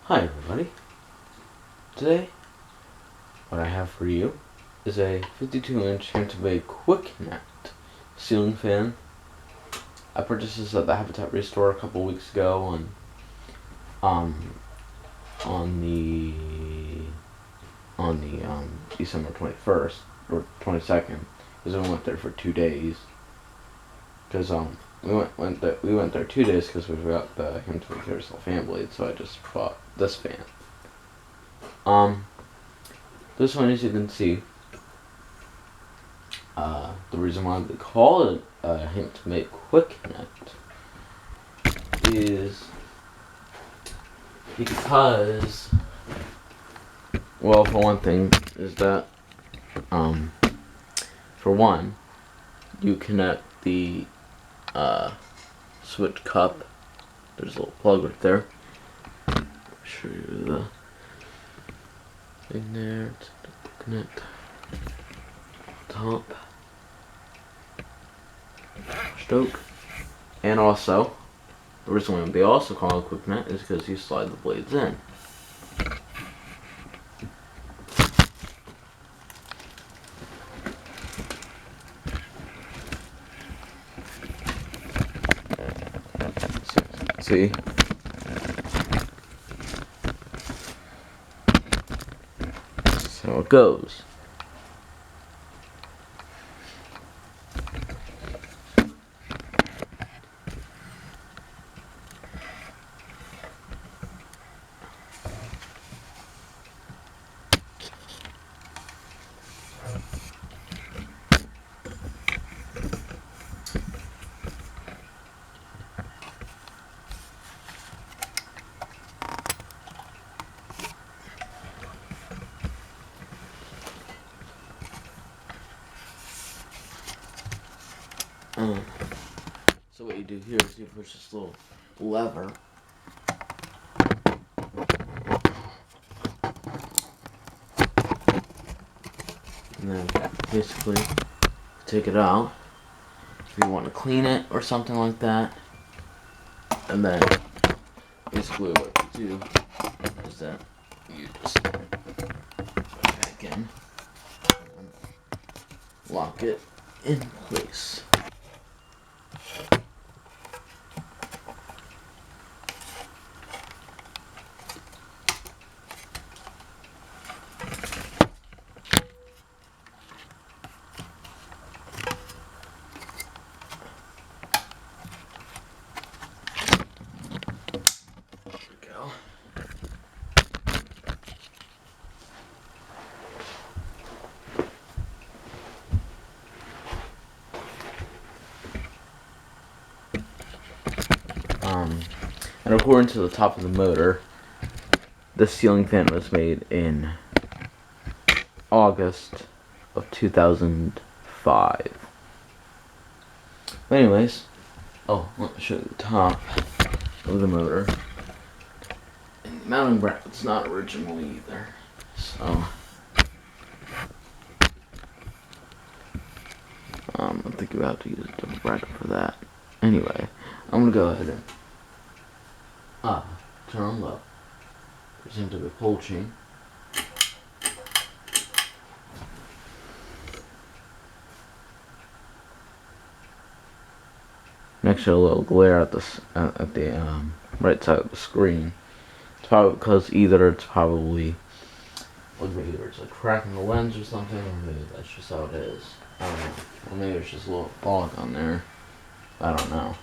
Hi everybody. Today, what I have for you is a 52-inch Hampton Bay Quick Connect ceiling fan. I purchased this at the Habitat Restore a couple weeks ago on the December 21st or 22nd, because we went there for 2 days. Because we went there 2 days because we forgot the Hampton Bay Carousel fan blade, so I just bought this fan. This one, as you can see, the reason why they call it Hampton Bay Quick Connect is because, well, for one thing, is that, for one, you connect the switch cup. There's a little plug right there. Show you the thing there to connect top stoke. And also, the reason why they also call it Quick Connect is because you slide the blades in. See? That's how it goes. So what you do here is you push this little lever, and then basically take it out if you want to clean it or something like that. And then basically what you do is that you just put it back in and lock it in place. And according to the top of the motor, this ceiling fan was made in August of 2005. But anyways, let me show you the top of the motor. And the mounting bracket's not original either, so I'm thinking about to use a double bracket for that. Anyway, I'm gonna go ahead and turn on low. There's into the pull chain. Next, a little glare at the right side of the screen. It's probably because either it's probably maybe it's like cracking the lens or something, or maybe that's just how it is. I don't know. Or maybe it's just a little fog on there. I don't know.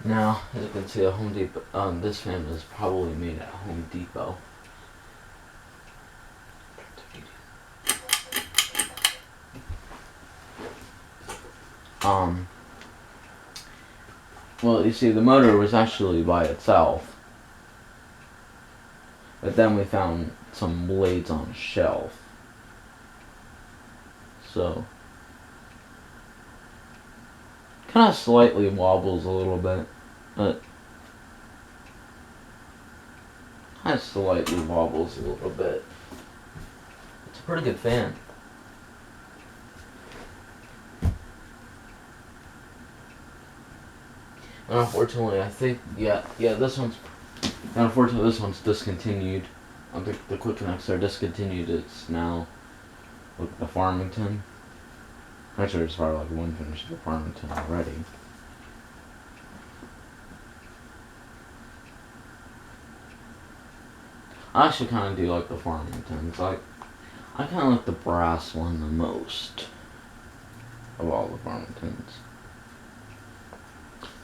Now, as you can see, a Home Depot. This fan is probably made at Home Depot. well, you see, the motor was actually by itself, but then we found some blades on a shelf. So, kind of slightly wobbles a little bit, but kind of slightly wobbles a little bit. It's a pretty good fan. And unfortunately, I think, unfortunately this one's discontinued. I think the Quick Connects are discontinued. It's now with the Farmington. Actually, there's probably like one finish of the Farmington already. I actually kind of do like the Farmingtons. I kind of like the brass one the most of all the Farmingtons.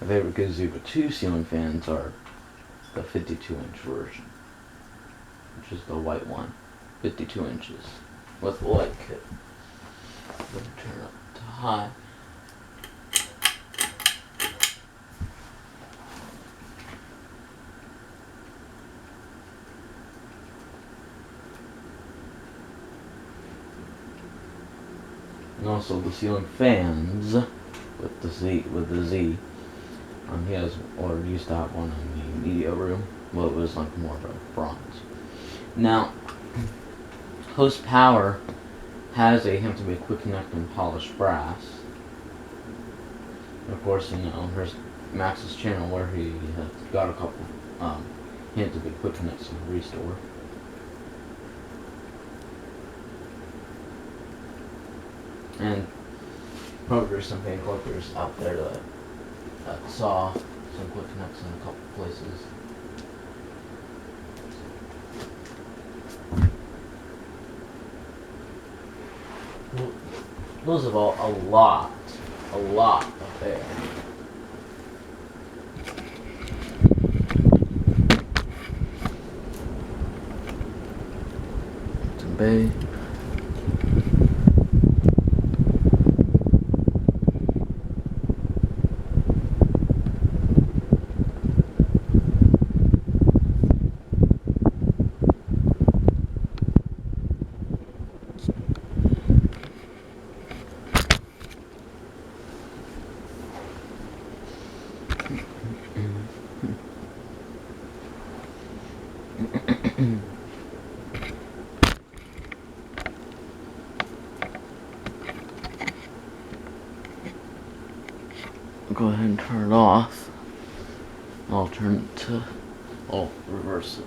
My favorite Gazooba 2 ceiling fans are the 52-inch version, which is the white one, 52 inches, with the light kit. Let me turn it up to high. And also the ceiling fans with the Z. He has, or used to have one in the media room. Well, it was like more of a bronze. Now, Host Power has a Hampton Bay Quick Connect and polished brass. And of course, here's Max's channel where he has got a couple Hampton Bay Quick Connects in the restore. And probably there's some fan collectors out there that saw some Quick Connects in a couple places. Those have all a lot of air. Hampton Bay. Go ahead and turn it off. I'll reverse it.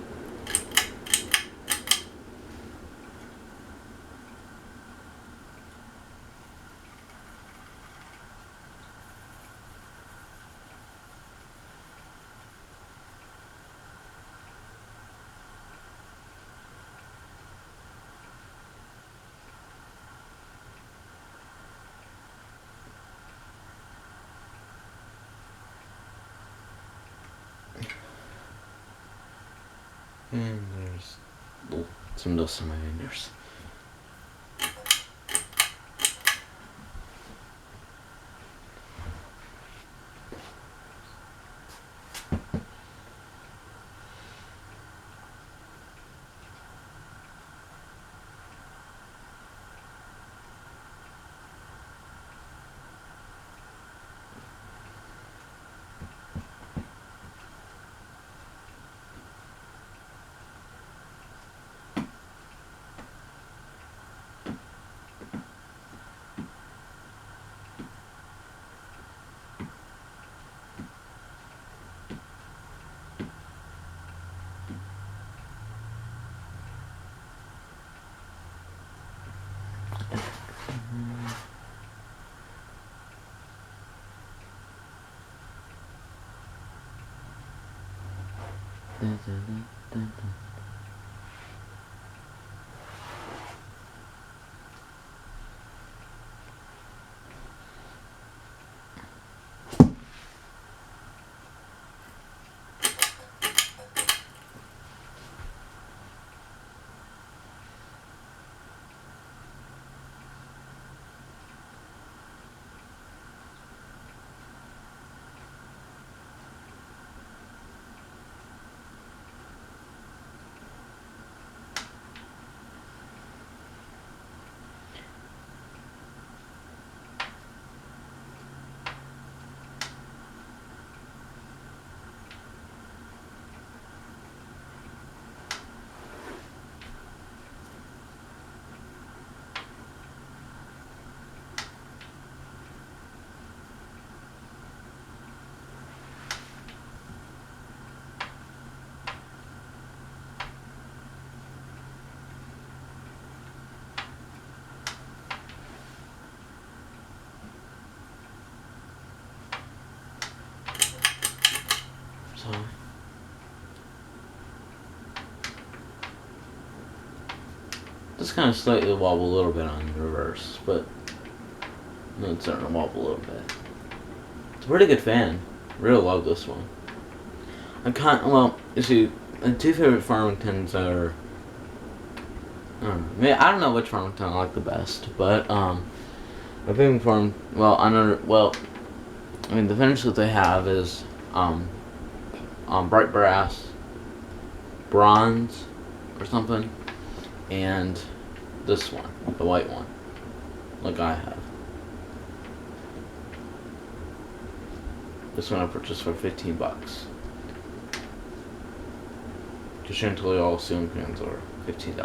And there's some dust on my fingers. Just kind of slightly wobble a little bit on reverse, but it's starting to wobble a little bit. It's a pretty good fan. Really love this one. Well, you see, the two favorite Farmingtons are, I don't know which Farmington I like the best, but my favorite the finish that they have is bright brass, bronze, or something, and this one, the white one, like I have. This one I purchased for $15. Chantilly all ceiling fans are $15.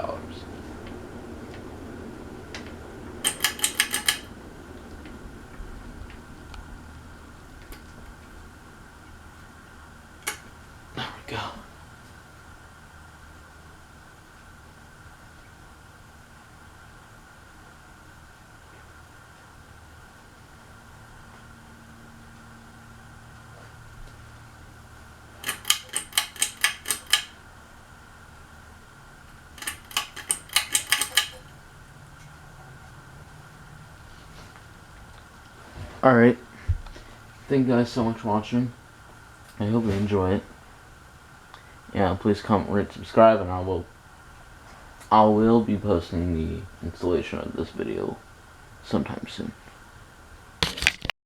There we go. Alright. Thank you guys so much for watching. I hope you enjoy it. Yeah, please comment, rate, subscribe, and I will be posting the installation of this video sometime soon.